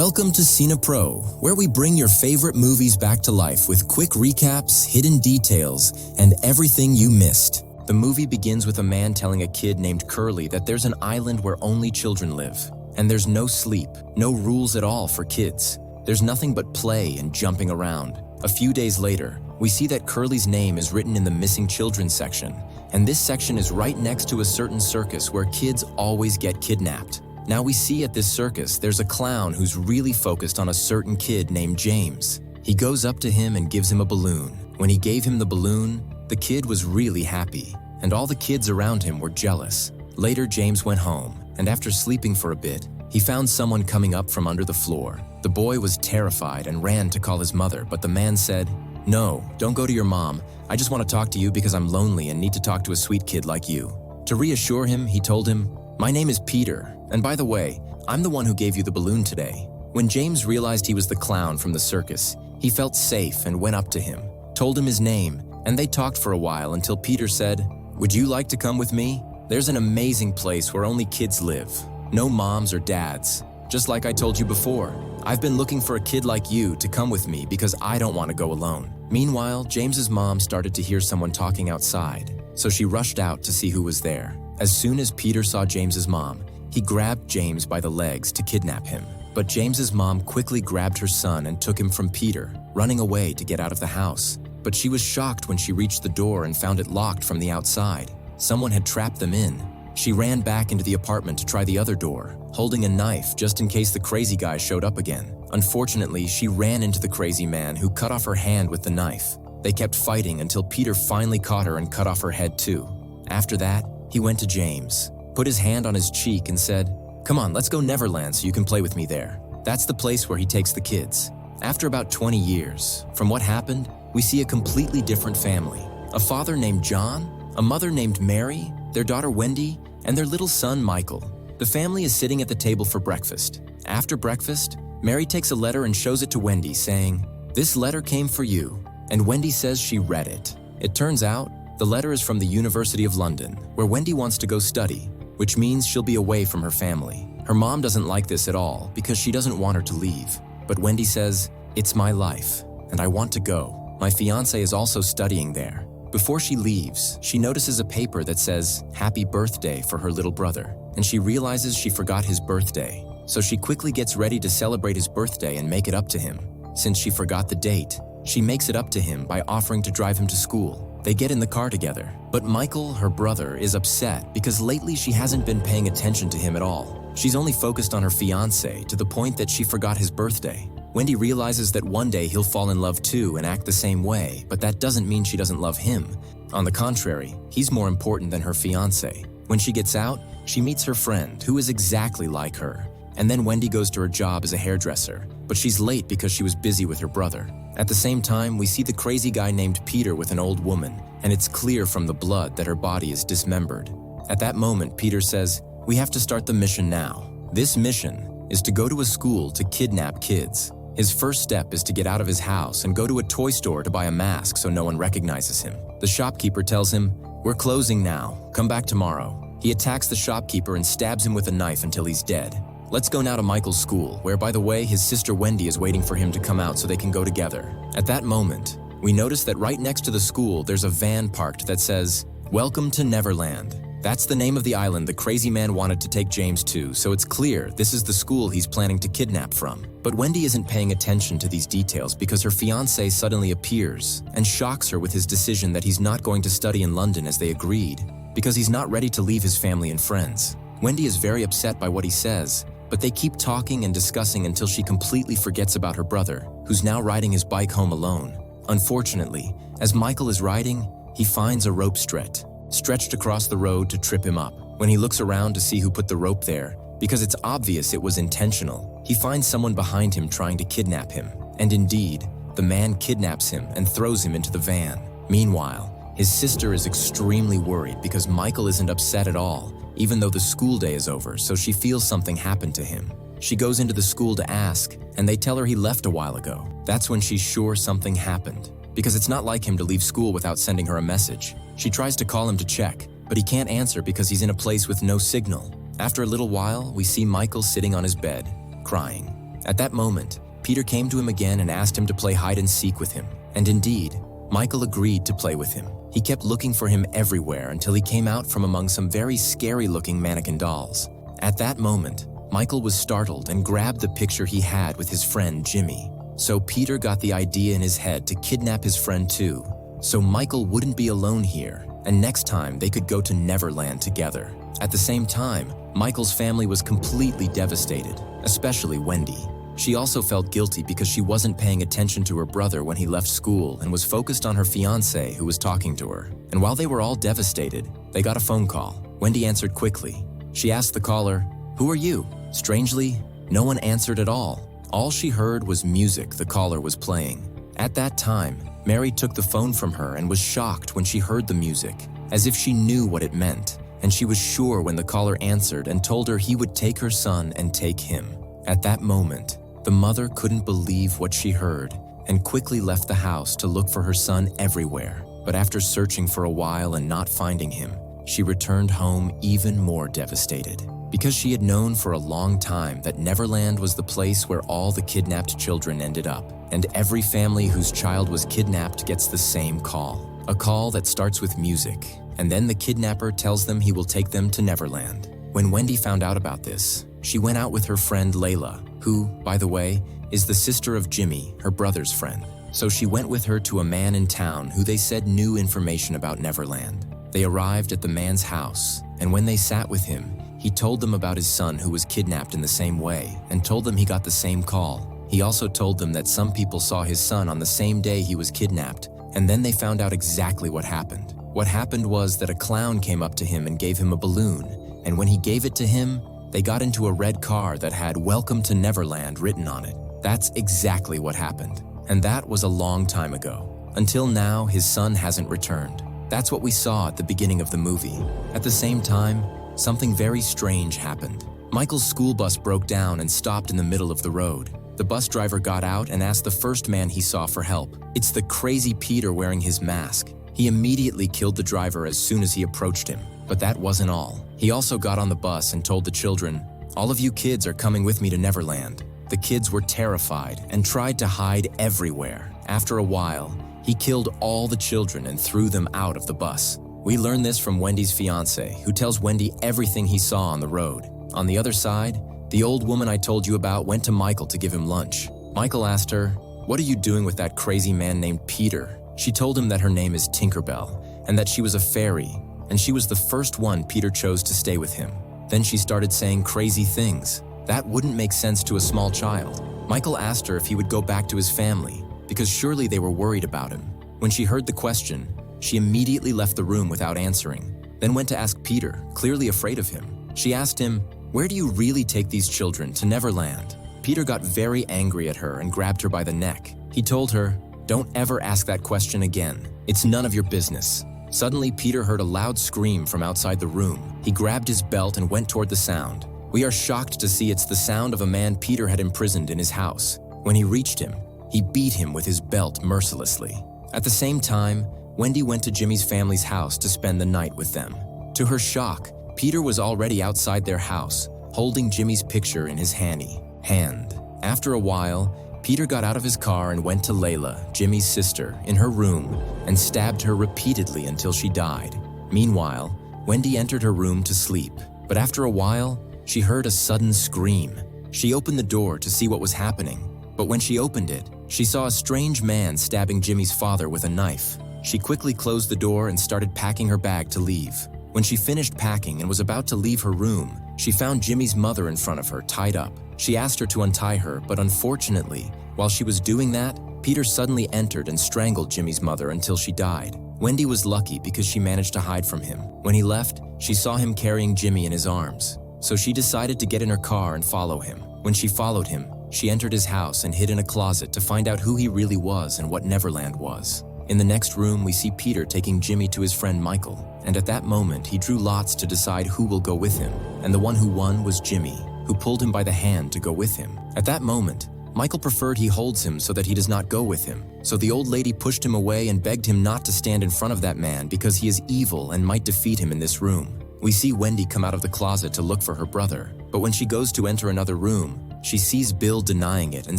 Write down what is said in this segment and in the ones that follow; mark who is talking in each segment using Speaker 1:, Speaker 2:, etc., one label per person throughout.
Speaker 1: Welcome to Cine Pro, where we bring your favorite movies back to life with quick recaps, hidden details, and everything you missed. The movie begins with a man telling a kid named Curly that there's an island where only children live, and there's no sleep, no rules at all for kids. There's nothing but play and jumping around. A few days later, we see that Curly's name is written in the missing children section, and this section is right next to a certain circus where kids always get kidnapped. Now we see at this circus, there's a clown who's really focused on a certain kid named James. He goes up to him and gives him a balloon. When he gave him the balloon, the kid was really happy, and all the kids around him were jealous. Later, James went home, and after sleeping for a bit, he found someone coming up from under the floor. The boy was terrified and ran to call his mother, but the man said, "No, don't go to your mom. I just want to talk to you because I'm lonely and need to talk to a sweet kid like you." To reassure him, he told him, "My name is Peter, and by the way, I'm the one who gave you the balloon today." When James realized he was the clown from the circus, he felt safe and went up to him, told him his name, and they talked for a while until Peter said, "Would you like to come with me? There's an amazing place where only kids live. No moms or dads. Just like I told you before, I've been looking for a kid like you to come with me because I don't want to go alone." Meanwhile, James's mom started to hear someone talking outside, so she rushed out to see who was there. As soon as Peter saw James's mom, he grabbed James by the legs to kidnap him. But James's mom quickly grabbed her son and took him from Peter, running away to get out of the house. But she was shocked when she reached the door and found it locked from the outside. Someone had trapped them in. She ran back into the apartment to try the other door, holding a knife just in case the crazy guy showed up again. Unfortunately, she ran into the crazy man who cut off her hand with the knife. They kept fighting until Peter finally caught her and cut off her head too. After that, he went to James, put his hand on his cheek and said, "Come on, let's go Neverland so you can play with me there." That's the place where he takes the kids. After about 20 years, from what happened, we see a completely different family. A father named John, a mother named Mary, their daughter Wendy, and their little son Michael. The family is sitting at the table for breakfast. After breakfast, Mary takes a letter and shows it to Wendy saying, "This letter came for you," and Wendy says she read it. It turns out, the letter is from the University of London, where Wendy wants to go study, which means she'll be away from her family. Her mom doesn't like this at all because she doesn't want her to leave. But Wendy says, "It's my life, and I want to go. My fiancé is also studying there." Before she leaves, she notices a paper that says, "Happy birthday" for her little brother, and she realizes she forgot his birthday. So she quickly gets ready to celebrate his birthday and make it up to him. Since she forgot the date, she makes it up to him by offering to drive him to school. They get in the car together, but Michael, her brother, is upset because lately she hasn't been paying attention to him at all. She's only focused on her fiancé to the point that she forgot his birthday. Wendy realizes that one day he'll fall in love too and act the same way, but that doesn't mean she doesn't love him. On the contrary, he's more important than her fiancé. When she gets out, she meets her friend, who is exactly like her. And then Wendy goes to her job as a hairdresser, but she's late because she was busy with her brother. At the same time, we see the crazy guy named Peter with an old woman, and it's clear from the blood that her body is dismembered. At that moment, Peter says, "We have to start the mission now." This mission is to go to a school to kidnap kids. His first step is to get out of his house and go to a toy store to buy a mask so no one recognizes him. The shopkeeper tells him, "We're closing now. Come back tomorrow." He attacks the shopkeeper and stabs him with a knife until he's dead. Let's go now to Michael's school, where, by the way, his sister Wendy is waiting for him to come out so they can go together. At that moment, we notice that right next to the school, there's a van parked that says, "Welcome to Neverland." That's the name of the island the crazy man wanted to take James to, so it's clear this is the school he's planning to kidnap from. But Wendy isn't paying attention to these details because her fiancé suddenly appears and shocks her with his decision that he's not going to study in London as they agreed, because he's not ready to leave his family and friends. Wendy is very upset by what he says, but they keep talking and discussing until she completely forgets about her brother, who's now riding his bike home alone. Unfortunately, as Michael is riding, he finds a rope stretched across the road to trip him up. When he looks around to see who put the rope there, because it's obvious it was intentional, he finds someone behind him trying to kidnap him. And indeed, the man kidnaps him and throws him into the van. Meanwhile, his sister is extremely worried because Michael isn't upset at all, even though the school day is over, so she feels something happened to him. She goes into the school to ask, and they tell her he left a while ago. That's when she's sure something happened, because it's not like him to leave school without sending her a message. She tries to call him to check, but he can't answer because he's in a place with no signal. After a little while, we see Michael sitting on his bed, crying. At that moment, Peter came to him again and asked him to play hide and seek with him. And indeed, Michael agreed to play with him. He kept looking for him everywhere until he came out from among some very scary-looking mannequin dolls. At that moment, Michael was startled and grabbed the picture he had with his friend Jimmy. So Peter got the idea in his head to kidnap his friend too, so Michael wouldn't be alone here, and next time they could go to Neverland together. At the same time, Michael's family was completely devastated, especially Wendy. She also felt guilty because she wasn't paying attention to her brother when he left school and was focused on her fiancé who was talking to her. And while they were all devastated, they got a phone call. Wendy answered quickly. She asked the caller, "Who are you?" Strangely, no one answered at all. All she heard was music the caller was playing. At that time, Mary took the phone from her and was shocked when she heard the music, as if she knew what it meant, and she was sure when the caller answered and told her he would take her son and take him. At that moment, the mother couldn't believe what she heard and quickly left the house to look for her son everywhere. But after searching for a while and not finding him, she returned home even more devastated. Because she had known for a long time that Neverland was the place where all the kidnapped children ended up, and every family whose child was kidnapped gets the same call. A call that starts with music, and then the kidnapper tells them he will take them to Neverland. When Wendy found out about this, she went out with her friend Layla, who, by the way, is the sister of Jimmy, her brother's friend. So she went with her to a man in town who they said knew information about Neverland. They arrived at the man's house, and when they sat with him, he told them about his son who was kidnapped in the same way and told them he got the same call. He also told them that some people saw his son on the same day he was kidnapped, and then they found out exactly what happened. What happened was that a clown came up to him and gave him a balloon, and when he gave it to him, they got into a red car that had "Welcome to Neverland" written on it. That's exactly what happened, and that was a long time ago. Until now, his son hasn't returned. That's what we saw at the beginning of the movie. At the same time, something very strange happened. Michael's school bus broke down and stopped in the middle of the road. The bus driver got out and asked the first man he saw for help. It's the crazy Peter wearing his mask. He immediately killed the driver as soon as he approached him. But that wasn't all. He also got on the bus and told the children, "All of you kids are coming with me to Neverland." The kids were terrified and tried to hide everywhere. After a while, he killed all the children and threw them out of the bus. We learned this from Wendy's fiancé, who tells Wendy everything he saw on the road. On the other side, the old woman I told you about went to Michael to give him lunch. Michael asked her, "What are you doing with that crazy man named Peter?" She told him that her name is Tinkerbell and that she was a fairy, and she was the first one Peter chose to stay with him. Then she started saying crazy things. That wouldn't make sense to a small child. Michael asked her if he would go back to his family, because surely they were worried about him. When she heard the question, she immediately left the room without answering, then went to ask Peter, clearly afraid of him. She asked him, "Where do you really take these children, to Neverland?" Peter got very angry at her and grabbed her by the neck. He told her, "Don't ever ask that question again. It's none of your business." Suddenly, Peter heard a loud scream from outside the room. He grabbed his belt and went toward the sound. We are shocked to see it's the sound of a man Peter had imprisoned in his house. When he reached him, he beat him with his belt mercilessly. At the same time, Wendy went to Jimmy's family's house to spend the night with them. To her shock, Peter was already outside their house, holding Jimmy's picture in his hand. After a while, Peter got out of his car and went to Layla, Jimmy's sister, in her room and stabbed her repeatedly until she died. Meanwhile, Wendy entered her room to sleep, but after a while, she heard a sudden scream. She opened the door to see what was happening, but when she opened it, she saw a strange man stabbing Jimmy's father with a knife. She quickly closed the door and started packing her bag to leave. When she finished packing and was about to leave her room, she found Jimmy's mother in front of her, tied up. She asked her to untie her, but unfortunately, while she was doing that, Peter suddenly entered and strangled Jimmy's mother until she died. Wendy was lucky because she managed to hide from him. When he left, she saw him carrying Jimmy in his arms, so she decided to get in her car and follow him. When she followed him, she entered his house and hid in a closet to find out who he really was and what Neverland was. In the next room, we see Peter taking Jimmy to his friend Michael, and at that moment, he drew lots to decide who will go with him, and the one who won was Jimmy, who pulled him by the hand to go with him. At that moment, Michael preferred he holds him so that he does not go with him, so the old lady pushed him away and begged him not to stand in front of that man because he is evil and might defeat him in this room. We see Wendy come out of the closet to look for her brother, but when she goes to enter another room, She sees Bill denying it and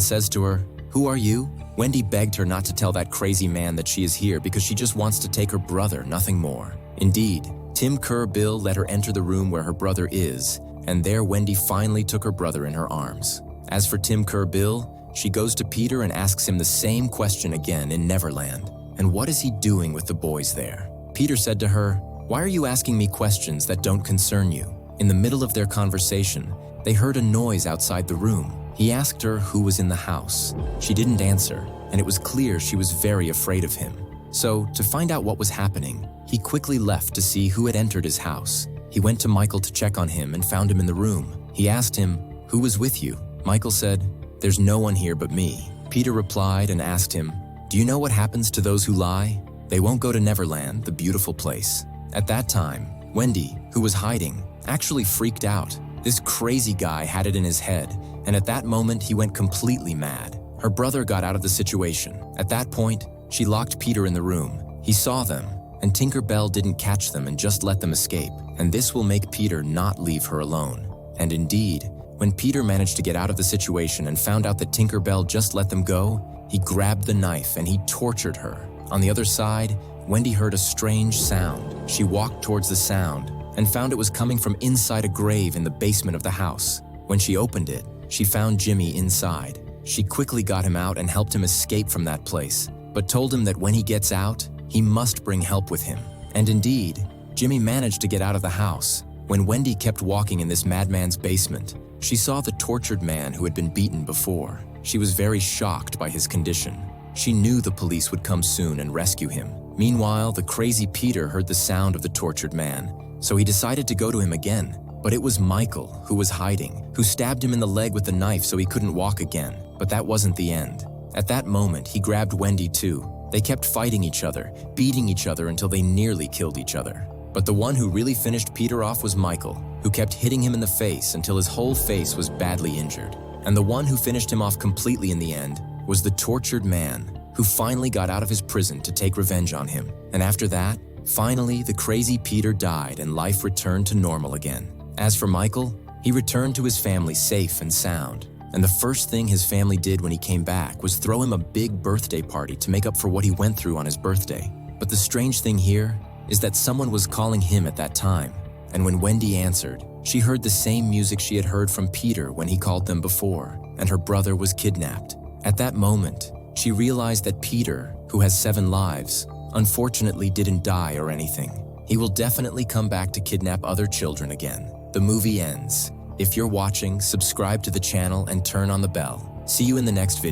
Speaker 1: says to her, "Who are you?" Wendy begged her not to tell that crazy man that she is here because she just wants to take her brother, nothing more. Indeed, Tim Kerr Bill let her enter the room where her brother is, and there Wendy finally took her brother in her arms. As for Tim Kerr Bill, she goes to Peter and asks him the same question again in Neverland. And what is he doing with the boys there? Peter said to her, "Why are you asking me questions that don't concern you?" In the middle of their conversation, they heard a noise outside the room. He asked her who was in the house. She didn't answer, and it was clear she was very afraid of him. So, to find out what was happening, he quickly left to see who had entered his house. He went to Michael to check on him and found him in the room. He asked him, "Who was with you?" Michael said, "There's no one here but me." Peter replied and asked him, "Do you know what happens to those who lie? They won't go to Neverland, the beautiful place." At that time, Wendy, who was hiding, actually freaked out. This crazy guy had it in his head, and at that moment he went completely mad. Her brother got out of the situation. At that point, she locked Peter in the room. He saw them, and Tinker Bell didn't catch them and just let them escape, and this will make Peter not leave her alone. And indeed, when Peter managed to get out of the situation and found out that Tinker Bell just let them go, he grabbed the knife and he tortured her. On the other side, Wendy heard a strange sound. She walked towards the sound and found it was coming from inside a grave in the basement of the house. When she opened it, she found Jimmy inside. She quickly got him out and helped him escape from that place, but told him that when he gets out, he must bring help with him. And indeed, Jimmy managed to get out of the house. When Wendy kept walking in this madman's basement, she saw the tortured man who had been beaten before. She was very shocked by his condition. She knew the police would come soon and rescue him. Meanwhile, the crazy Peter heard the sound of the tortured man, so he decided to go to him again. But it was Michael, who was hiding, who stabbed him in the leg with the knife so he couldn't walk again. But that wasn't the end. At that moment, he grabbed Wendy too. They kept fighting each other, beating each other until they nearly killed each other. But the one who really finished Peter off was Michael, who kept hitting him in the face until his whole face was badly injured. And the one who finished him off completely in the end was the tortured man, who finally got out of his prison to take revenge on him. And after that, finally, the crazy Peter died and life returned to normal again. As for Michael, he returned to his family safe and sound. And the first thing his family did when he came back was throw him a big birthday party to make up for what he went through on his birthday. But the strange thing here is that someone was calling him at that time. And when Wendy answered, she heard the same music she had heard from Peter when he called them before, and her brother was kidnapped. At that moment, she realized that Peter, who has 7 lives, unfortunately didn't die or anything. He will definitely come back to kidnap other children again. The movie ends. If you're watching, subscribe to the channel and turn on the bell. See you in the next video.